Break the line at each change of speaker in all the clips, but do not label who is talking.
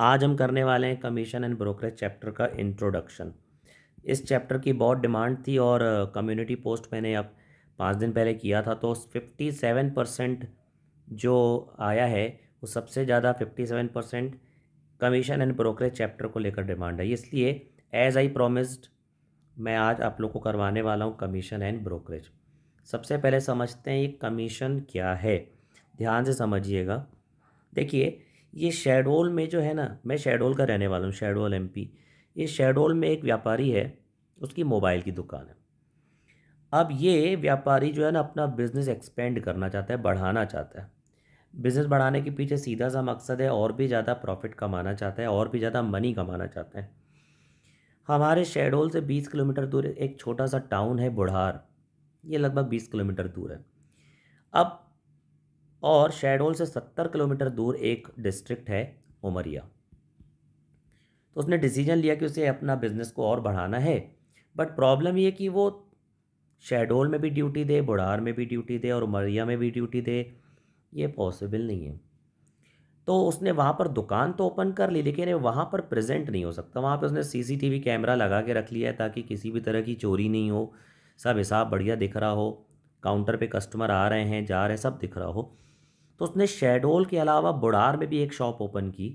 आज हम करने वाले हैं कमीशन एंड ब्रोकरेज चैप्टर का इंट्रोडक्शन। इस चैप्टर की बहुत डिमांड थी और कम्युनिटी पोस्ट मैंने अब 5 दिन पहले किया था, तो 57% जो आया है वो सबसे ज़्यादा 57% कमीशन एंड ब्रोकरेज चैप्टर को लेकर डिमांड है। इसलिए एज आई प्रोमिस्ड मैं आज आप लोग को करवाने वाला हूँ कमीशन एंड ब्रोकरेज। सबसे पहले समझते हैं ये कमीशन क्या है। ध्यान से समझिएगा। देखिए, ये शहडोल में जो है ना, मैं शहडोल का रहने वाला हूँ, शहडोल एमपी। ये शहडोल में एक व्यापारी है, उसकी मोबाइल की दुकान है। अब ये व्यापारी जो है ना अपना बिजनेस एक्सपेंड करना चाहता है, बढ़ाना चाहता है। बिजनेस बढ़ाने के पीछे सीधा सा मकसद है, और भी ज़्यादा प्रॉफिट कमाना चाहता है, और भी ज़्यादा मनी कमाना चाहता है। हमारे शहडोल से 20 किलोमीटर दूर एक छोटा सा टाउन है बुढ़ार। ये लगभग 20 किलोमीटर दूर है। अब और शहडोल से 70 किलोमीटर दूर एक डिस्ट्रिक्ट है उमरिया। तो उसने डिसीजन लिया कि उसे अपना बिजनेस को और बढ़ाना है। बट प्रॉब्लम ये कि वो शहडोल में भी ड्यूटी दे, बुढ़ार में भी ड्यूटी दे और उमरिया में भी ड्यूटी दे, ये पॉसिबल नहीं है। तो उसने वहाँ पर दुकान तो ओपन कर ली, लेकिन वहाँ पर प्रेजेंट नहीं हो सकता। वहाँ पर उसने सीसीटीवी कैमरा लगा के रख लिया है ताकि किसी भी तरह की चोरी नहीं हो, सब हिसाब बढ़िया दिख रहा हो, काउंटर पे कस्टमर आ रहे हैं जा रहे हैं सब दिख रहा हो। तो उसने शहडोल के अलावा बुढ़ार में भी एक शॉप ओपन की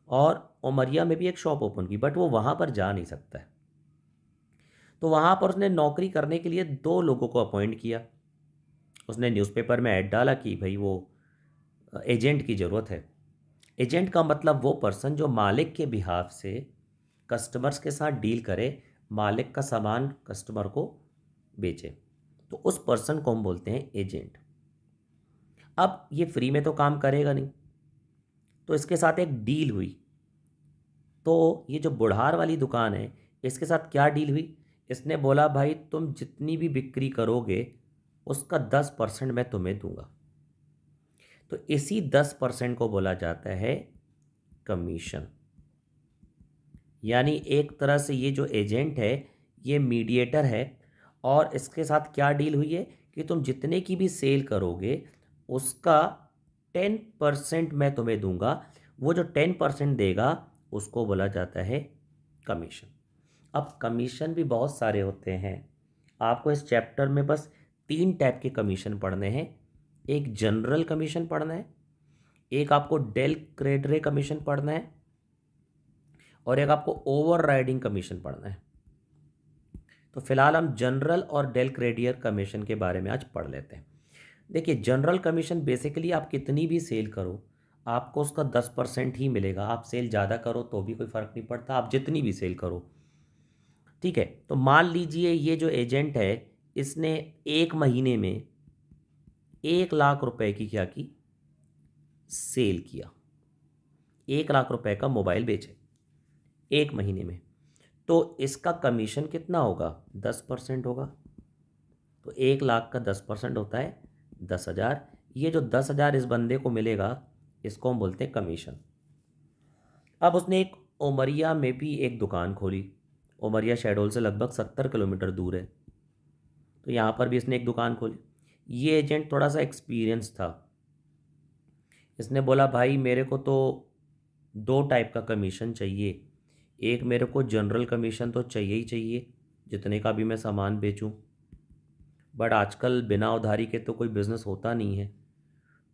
और उमरिया में भी एक शॉप ओपन की, बट वो वहाँ पर जा नहीं सकता है। तो वहाँ पर उसने नौकरी करने के लिए 2 लोगों को अपॉइंट किया। उसने न्यूज़पेपर में ऐड डाला कि भाई वो एजेंट की ज़रूरत है। एजेंट का मतलब वो पर्सन जो मालिक के बिहाफ से कस्टमर्स के साथ डील करे, मालिक का सामान कस्टमर को बेचे, तो उस पर्सन को हम बोलते हैं एजेंट। अब ये फ्री में तो काम करेगा नहीं, तो इसके साथ एक डील हुई। तो ये जो बुढ़ार वाली दुकान है, इसके साथ क्या डील हुई? इसने बोला भाई तुम जितनी भी बिक्री करोगे उसका 10% मैं तुम्हें दूंगा। तो इसी 10% को बोला जाता है कमीशन। यानी एक तरह से ये जो एजेंट है ये मीडिएटर है, और इसके साथ क्या डील हुई है कि तुम जितने की भी सेल करोगे उसका 10% मैं तुम्हें दूंगा। वो जो 10% देगा उसको बोला जाता है कमीशन। अब कमीशन भी बहुत सारे होते हैं। आपको इस चैप्टर में बस 3 टाइप के कमीशन पढ़ने हैं। एक जनरल कमीशन पढ़ना है, एक आपको डेल क्रेडरे कमीशन पढ़ना है, और एक आपको ओवर राइडिंग कमीशन पढ़ना है। तो फिलहाल हम जनरल और डेल क्रेडियर कमीशन के बारे में आज पढ़ लेते हैं। देखिए, जनरल कमीशन बेसिकली आप कितनी भी सेल करो आपको उसका 10% ही मिलेगा। आप सेल ज़्यादा करो तो भी कोई फ़र्क नहीं पड़ता, आप जितनी भी सेल करो। ठीक है, तो मान लीजिए ये जो एजेंट है इसने 1 महीने में 1 लाख रुपए की क्या की, सेल किया। 1 लाख रुपए का मोबाइल बेचे 1 महीने में, तो इसका कमीशन कितना होगा? 10% होगा। तो 1 लाख का 10% होता है 10,000। ये जो 10,000 इस बंदे को मिलेगा इसको हम बोलते हैं कमीशन। अब उसने एक उमरिया में भी एक दुकान खोली। उमरिया शहडोल से लगभग 70 किलोमीटर दूर है, तो यहाँ पर भी इसने एक दुकान खोली। ये एजेंट थोड़ा सा एक्सपीरियंस था। इसने बोला भाई मेरे को तो 2 टाइप का कमीशन चाहिए। एक मेरे को जनरल कमीशन तो चाहिए ही चाहिए, जितने का भी मैं सामान बेचूं, बट आजकल बिना उधारी के तो कोई बिज़नेस होता नहीं है।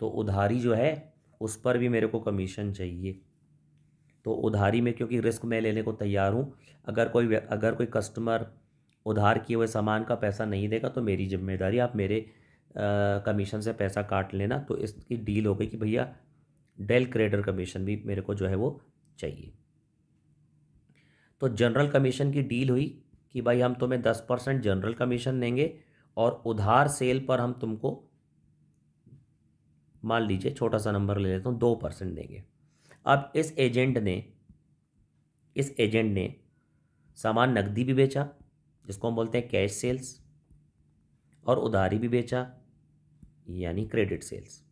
तो उधारी जो है उस पर भी मेरे को कमीशन चाहिए। तो उधारी में क्योंकि रिस्क मैं लेने को तैयार हूँ, अगर कोई कस्टमर उधार किए हुए सामान का पैसा नहीं देगा तो मेरी जिम्मेदारी, आप मेरे कमीशन से पैसा काट लेना। तो इसकी डील हो गई कि भैया डेल क्रेडर कमीशन भी मेरे को जो है वो चाहिए। तो जनरल कमीशन की डील हुई कि भाई हम तुम्हें 10% जनरल कमीशन देंगे और उधार सेल पर हम तुमको, मान लीजिए छोटा सा नंबर ले लेता हूँ, 2% देंगे। अब इस एजेंट ने सामान नकदी भी बेचा, जिसको हम बोलते हैं कैश सेल्स, और उधारी भी बेचा यानी क्रेडिट सेल्स।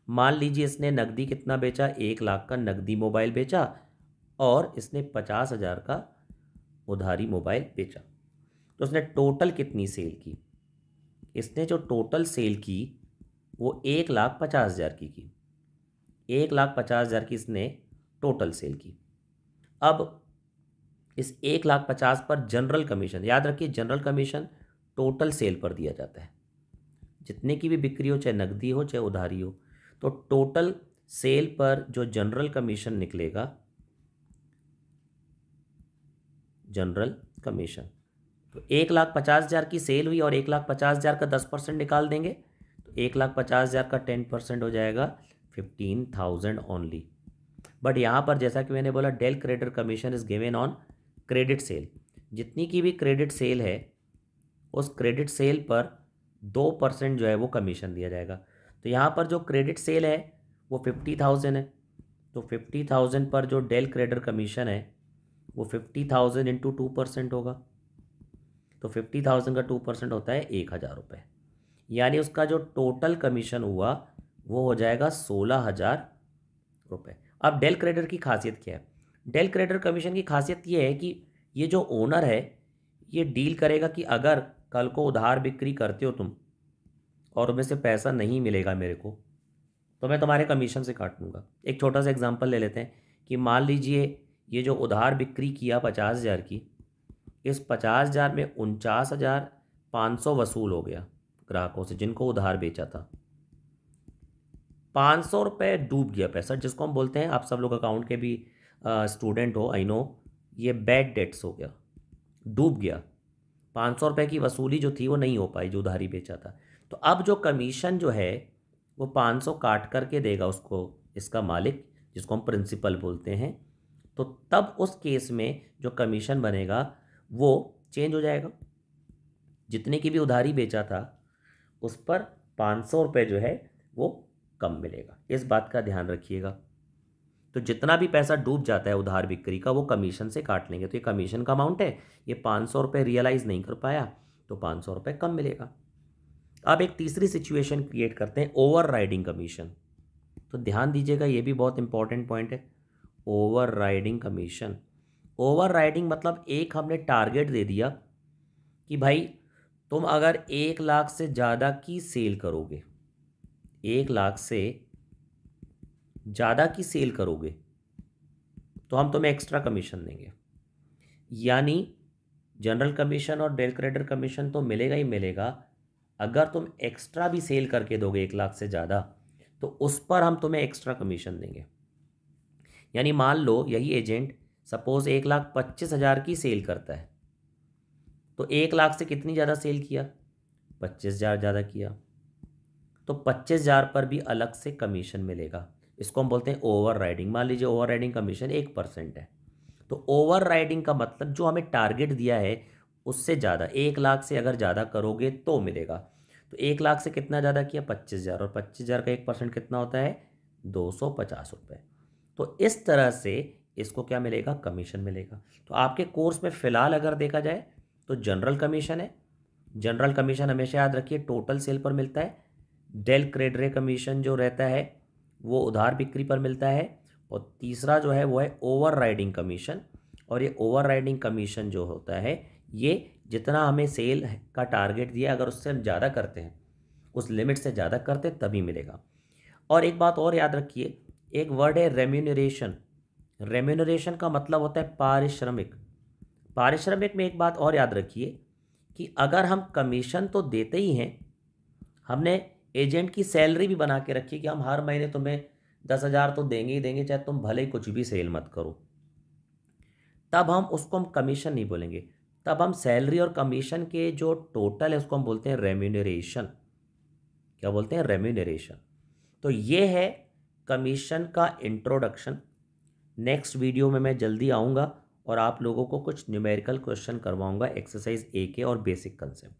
मान लीजिए इसने नकदी कितना बेचा? 1 लाख का नकदी मोबाइल बेचा और इसने 50,000 का उधारी मोबाइल बेचा। तो उसने टोटल कितनी सेल की? इसने जो टोटल सेल की वो 1,50,000 की 1,50,000 की इसने टोटल सेल की। अब इस 1,50,000 पर जनरल कमीशन, याद रखिए जनरल कमीशन टोटल सेल पर दिया जाता है, जितने की भी बिक्री हो, चाहे नकदी हो चाहे उधारी हो, तो टोटल सेल पर जो जनरल कमीशन निकलेगा, जनरल कमीशन, तो 1,50,000 की सेल हुई और 1,50,000 का 10% निकाल देंगे तो 1,50,000 का 10% हो जाएगा 15,000 ओनली। बट यहाँ पर जैसा कि मैंने बोला, del credere commission is given on credit sale. जितनी की भी क्रेडिट सेल है, उस क्रेडिट सेल पर 2% जो है वो कमीशन दिया जाएगा। तो यहाँ पर जो क्रेडिट सेल है वो 50,000 है, तो 50,000 पर जो डेल क्रेडिटर कमीशन है वो 50,000 इंटू 2% होगा, तो 50,000 का 2% होता है 1,000 रुपये, यानी उसका जो टोटल कमीशन हुआ वो हो जाएगा 16,000 रुपये। अब डेल क्रेडिटर की खासियत क्या है? डेल क्रेडिटर कमीशन की खासियत ये है कि ये जो ओनर है ये डील करेगा कि अगर कल को उधार बिक्री करते हो तुम और उसमें से पैसा नहीं मिलेगा मेरे को, तो मैं तुम्हारे कमीशन से काट लूँगा। एक छोटा सा एग्जांपल ले लेते हैं कि मान लीजिए ये जो उधार बिक्री किया 50,000 की, इस 50,000 में 49,500 वसूल हो गया ग्राहकों से जिनको उधार बेचा था। 500 रुपये डूब गया पैसा, जिसको हम बोलते हैं, आप सब लोग अकाउंट के भी स्टूडेंट हो, आई नो, ये बैड डेट्स हो गया, डूब गया। 500 रुपये की वसूली जो थी वो नहीं हो पाई, जो उधारी बेचा था। तो अब जो कमीशन जो है वो 500 काट करके देगा उसको इसका मालिक, जिसको हम प्रिंसिपल बोलते हैं। तो तब उस केस में जो कमीशन बनेगा वो चेंज हो जाएगा, जितने की भी उधारी बेचा था उस पर 500 रुपये जो है वो कम मिलेगा। इस बात का ध्यान रखिएगा। तो जितना भी पैसा डूब जाता है उधार बिक्री का वो कमीशन से काट लेंगे। तो ये कमीशन का अमाउंट है, ये 500 रुपये रियलाइज़ नहीं कर पाया तो 500 रुपये कम मिलेगा। अब एक तीसरी सिचुएशन क्रिएट करते हैं, ओवर राइडिंग कमीशन। तो ध्यान दीजिएगा, ये भी बहुत इंपॉर्टेंट पॉइंट है, over riding commission. Over riding मतलब एक हमने टारगेट दे दिया कि भाई तुम अगर 1,00,000 से ज़्यादा की सेल करोगे, 1,00,000 से ज़्यादा की सेल करोगे तो हम तुम्हें एक्स्ट्रा कमीशन देंगे। यानी जनरल कमीशन और डेल क्रेडिटर कमीशन तो मिलेगा ही मिलेगा, अगर तुम एक्स्ट्रा भी सेल करके दोगे 1,00,000 से ज़्यादा तो उस पर हम तुम्हें एक्स्ट्रा कमीशन देंगे। यानी मान लो यही एजेंट सपोज 1,25,000 की सेल करता है, तो 1,00,000 से कितनी ज़्यादा सेल किया? 25,000 ज़्यादा किया, तो 25,000 पर भी अलग से कमीशन मिलेगा। इसको हम बोलते हैं ओवर राइडिंग। मान लीजिए ओवर राइडिंग कमीशन 1% है, तो ओवर राइडिंग का मतलब जो हमें टारगेट दिया है उससे ज़्यादा, 1,00,000 से अगर ज़्यादा करोगे तो मिलेगा। तो 1,00,000 से कितना ज़्यादा किया? 25,000, और 25,000 का 1% कितना होता है? 250 रुपये। तो इस तरह से इसको क्या मिलेगा? कमीशन मिलेगा। तो आपके कोर्स में फ़िलहाल अगर देखा जाए तो जनरल कमीशन है। जनरल कमीशन हमेशा याद रखिए टोटल सेल पर मिलता है। डेल क्रेडिटर कमीशन जो रहता है वो उधार बिक्री पर मिलता है। और तीसरा जो है वो है ओवर राइडिंग कमीशन। और ये ओवर राइडिंग कमीशन जो होता है ये जितना हमें सेल का टारगेट दिया, अगर उससे हम ज़्यादा करते हैं, उस लिमिट से ज़्यादा करते तभी मिलेगा। और एक बात और याद रखिए, एक वर्ड है रेम्यूनरेशन। रेम्यूनरेशन का मतलब होता है पारिश्रमिक। पारिश्रमिक में एक बात और याद रखिए कि अगर हम कमीशन तो देते ही हैं, हमने एजेंट की सैलरी भी बना के रखी कि हम हर महीने तुम्हें 10,000 तो देंगे ही देंगे, चाहे तुम भले ही कुछ भी सेल मत करो, तब हम उसको हम कमीशन नहीं बोलेंगे। तब हम सैलरी और कमीशन के जो टोटल है उसको हम बोलते हैं रेम्यूनरेशन। क्या बोलते हैं? रेम्यूनरेशन। तो ये है कमीशन का इंट्रोडक्शन। नेक्स्ट वीडियो में मैं जल्दी आऊँगा और आप लोगों को कुछ न्यूमेरिकल क्वेश्चन करवाऊँगा, एक्सरसाइज ए के और बेसिक कंसेप्ट।